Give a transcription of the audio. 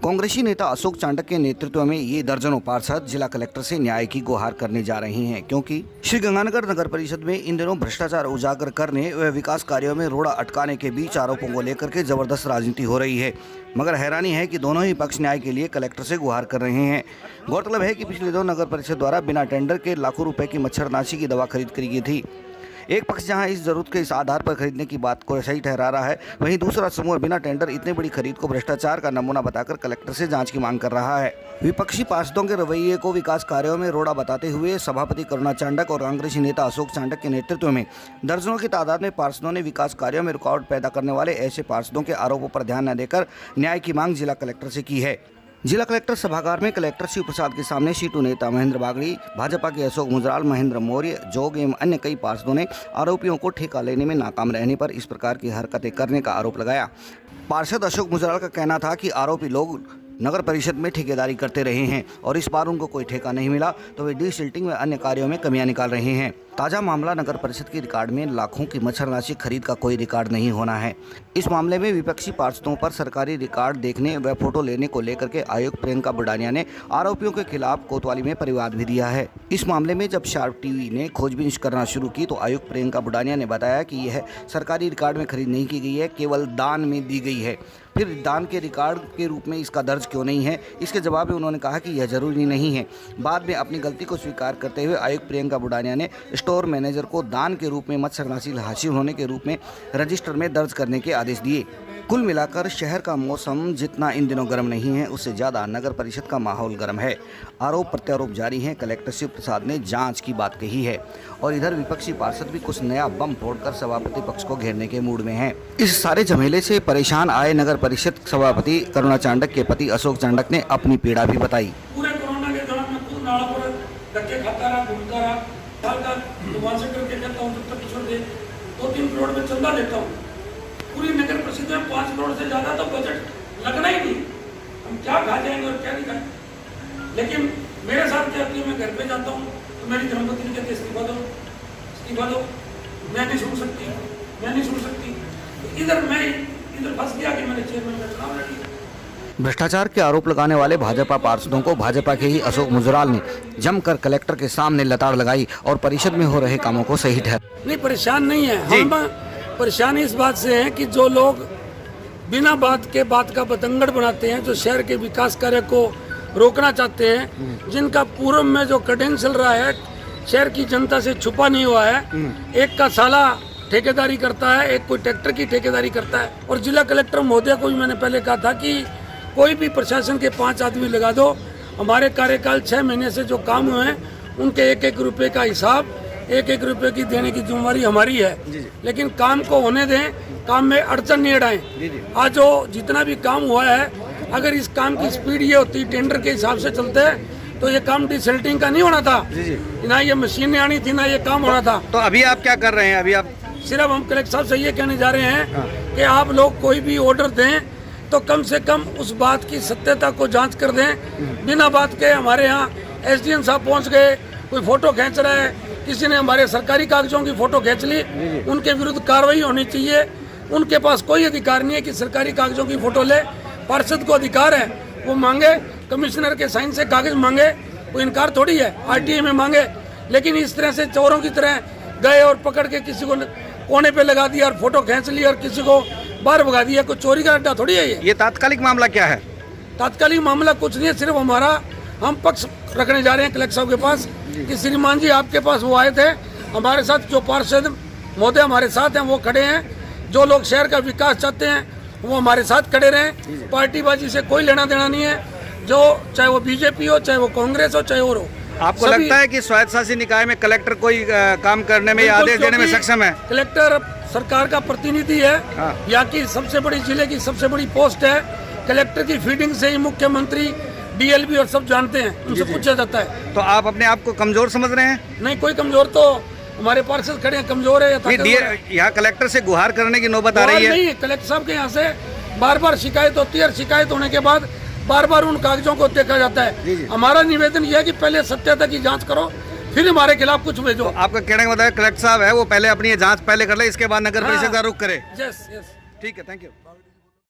कांग्रेसी नेता अशोक चांडक के नेतृत्व में ये दर्जनों पार्षद जिला कलेक्टर से न्याय की गुहार करने जा रहे हैं, क्योंकि श्रीगंगानगर नगर परिषद में इन दिनों भ्रष्टाचार उजागर करने व विकास कार्यों में रोड़ा अटकाने के बीच आरोपों को लेकर के जबरदस्त राजनीति हो रही है। मगर हैरानी है कि दोनों ही पक्ष न्याय के लिए कलेक्टर से गुहार कर रहे हैं। गौरतलब है कि पिछले दिनों नगर परिषद द्वारा बिना टेंडर के लाखों रुपए की मच्छरनाशी की दवा खरीद करी गई थी। एक पक्ष जहां इस जरूरत के इस आधार पर खरीदने की बात को सही ठहरा रहा है, वहीं दूसरा समूह बिना टेंडर इतनी बड़ी खरीद को भ्रष्टाचार का नमूना बताकर कलेक्टर से जांच की मांग कर रहा है। विपक्षी पार्षदों के रवैये को विकास कार्यों में रोड़ा बताते हुए सभापति करुणा चांडक और कांग्रेसी नेता अशोक चांडक के नेतृत्व में दर्जनों की तादाद में पार्षदों ने विकास कार्यों में रुकावट पैदा करने वाले ऐसे पार्षदों के आरोपों पर ध्यान न देकर न्याय की मांग जिला कलेक्टर से की है। जिला कलेक्टर सभागार में कलेक्टर शिव प्रसाद के सामने सीटू नेता महेंद्र बागड़ी, भाजपा के अशोक मुजराल, महेंद्र मौर्य, जोग एवं अन्य कई पार्षदों ने आरोपियों को ठेका लेने में नाकाम रहने पर इस प्रकार की हरकतें करने का आरोप लगाया। पार्षद अशोक मुजराल का कहना था कि आरोपी लोग नगर परिषद में ठेकेदारी करते रहे हैं और इस बार उनको कोई ठेका नहीं मिला तो वे डीसिल्टिंग व अन्य कार्यों में कमियां निकाल रहे हैं। ताजा मामला नगर परिषद के रिकॉर्ड में लाखों की मच्छरनाशी खरीद का कोई रिकॉर्ड नहीं होना है। इस मामले में विपक्षी पार्षदों पर सरकारी रिकॉर्ड देखने व फोटो लेने को लेकर के आयुक्त प्रियंका बुडानिया ने आरोपियों के खिलाफ कोतवाली में परिवाद भी दिया है। इस मामले में जब शार्प टीवी ने खोजबीन करना शुरू की तो आयुक्त प्रियंका बुडानिया ने बताया कि यह सरकारी रिकॉर्ड में खरीद नहीं की गई है, केवल दान में दी गई है। फिर दान के रिकॉर्ड के रूप में इसका दर्ज क्यों नहीं है? इसके जवाब में उन्होंने कहा कि यह जरूरी नहीं है। बाद में अपनी गलती को स्वीकार करते हुए आयुक्त प्रियंका बुडानिया ने स्टोर मैनेजर को दान के रूप में मच्छरनाशी हासिल होने के रूप में रजिस्टर में दर्ज करने के आदेश दिए। कुल मिलाकर शहर का मौसम जितना इन दिनों गर्म नहीं है, उससे ज़्यादा नगर परिषद का माहौल गर्म है। आरोप प्रत्यारोप जारी हैं। कलेक्टर शिव प्रसाद ने जांच की बात कही है और इधर विपक्षी पार्षद भी कुछ नया बम फोड़कर सभापति पक्ष को घेरने के मूड में हैं। इस सारे झमेले से परेशान आए नगर परिषद सभापति करुणा चांडक के पति अशोक चांडक ने अपनी पीड़ा भी बताई। पूरे कोरोना के दौरान मैं खुद नालों पर धक्के खाता रहा, घूमता रहा, साल का दुकान से करके कहता हूँ जब तक छोड़ दे 2-3 करोड़ में चंदा देता हूँ। पूरी नगर परिषद में 5 करोड़ से ज्यादा तो बजट लगना ही नहीं। हम क्या खा जाएंगे और क्या नहीं खाएंगे। लेकिन मेरे साथ क्या होती है, मैं घर पे जाता हूँ तो मेरी धर्मपत्नी कहती है इस्तीफा दो, इस्तीफा दो। मैं नहीं सुन सकती, मैं नहीं सुन सकती। तो इधर फंस गया कि मैंने चेयरमैन का चुनाव लड़ लिया। भ्रष्टाचार के आरोप लगाने वाले भाजपा पार्षदों को भाजपा के ही अशोक मुजराल ने जमकर कलेक्टर के सामने लताड़ लगाई और परिषद में हो रहे कामों को सही ठहराया। नहीं, परेशान नहीं है हम। परेशानी इस बात से है कि जो लोग बिना बात के बात का बतंगड़ बनाते हैं, जो शहर के विकास कार्य को रोकना चाहते हैं, जिनका पूर्व में जो कडेन चल रहा है शहर की जनता से छुपा नहीं हुआ है। एक का साला ठेकेदारी करता है, एक कोई ट्रैक्टर की ठेकेदारी करता है। और जिला कलेक्टर महोदय को भी मैंने पहले कहा था कि कोई भी प्रशासन के 5 आदमी लगा दो, हमारे कार्यकाल 6 महीने से जो काम हुए हैं उनके 1-1 रुपए का हिसाब 1-1 रुपए की देने की जिम्मेवारी हमारी है। लेकिन काम को होने दें, काम में अड़चन नहीं अड़ाएं। आज जो जितना भी काम हुआ है, अगर इस काम की स्पीड ये होती टेंडर के हिसाब से चलते हैं तो ये काम डिसल्टिंग का नहीं होना था। ना ये मशीनें आनी थी, ना ये काम होना था। तो अभी आप क्या कर रहे हैं? अभी आप सिर्फ हम कलेक्टर साहब से ये कहने जा रहे हैं कि आप लोग कोई भी ऑर्डर दें तो कम से कम उस बात की सत्यता को जांच कर दें। बिना बात के हमारे यहाँ एसडीएम साहब पहुँच गए, कोई फोटो खींच रहा है, किसी ने हमारे सरकारी कागजों की फोटो खींच ली, उनके विरुद्ध कार्रवाई होनी चाहिए। उनके पास कोई अधिकार नहीं है कि सरकारी कागजों की फोटो ले। पार्षद को अधिकार है, वो मांगे, कमिश्नर के साइन से कागज मांगे, कोई इनकार थोड़ी है, आरटीआई में मांगे। लेकिन इस तरह से चोरों की तरह गए और पकड़ के किसी को कोने पे लगा दिया और फोटो खींच ली और किसी को बाहर भगा दिया। कोई चोरी का अड्डा थोड़ी है ये। तात्कालिक मामला क्या है? तात्कालिक मामला कुछ नहीं है, सिर्फ हमारा हम पक्ष रखने जा रहे हैं कलेक्टर साहब के पास कि श्रीमान जी आपके पास वो आए थे, हमारे साथ जो पार्षद महोदय हमारे साथ हैं वो खड़े हैं, जो लोग शहर का विकास चाहते हैं वो हमारे साथ खड़े रहें। पार्टीबाजी से कोई लेना देना नहीं है, जो चाहे वो बीजेपी हो, चाहे वो कांग्रेस हो, चाहे और हो। आपको लगता है कि स्वायत्त शासी निकाय में कलेक्टर कोई काम करने में या आदेश देने में सक्षम है? कलेक्टर सरकार का प्रतिनिधि है। यहाँ की सबसे बड़ी जिले की सबसे बड़ी पोस्ट है। कलेक्टर की फीडिंग से ही मुख्यमंत्री, डीएलबी और सब जानते हैं, उनसे पूछा जाता है। तो आप अपने आप को कमजोर समझ रहे हैं? नहीं, कोई कमजोर तो हमारे पार्षद खड़े हैं, कमजोर है यहाँ कलेक्टर से गुहार करने की नौबत आ रही है। नहीं, कलेक्टर साहब के यहाँ से बार-बार शिकायत होती है और शिकायत होने के बाद बार-बार उन कागजों को देखा जाता है। हमारा निवेदन यह है कि पहले सत्यता की जांच करो, फिर हमारे खिलाफ कुछ भेजो। आपका कहने का मतलब कलेक्टर साहब है वो पहले अपनी जांच पहले कर ले, इसके बाद नगर परिषद का रुख करे। यस, ठीक है, थैंक यू।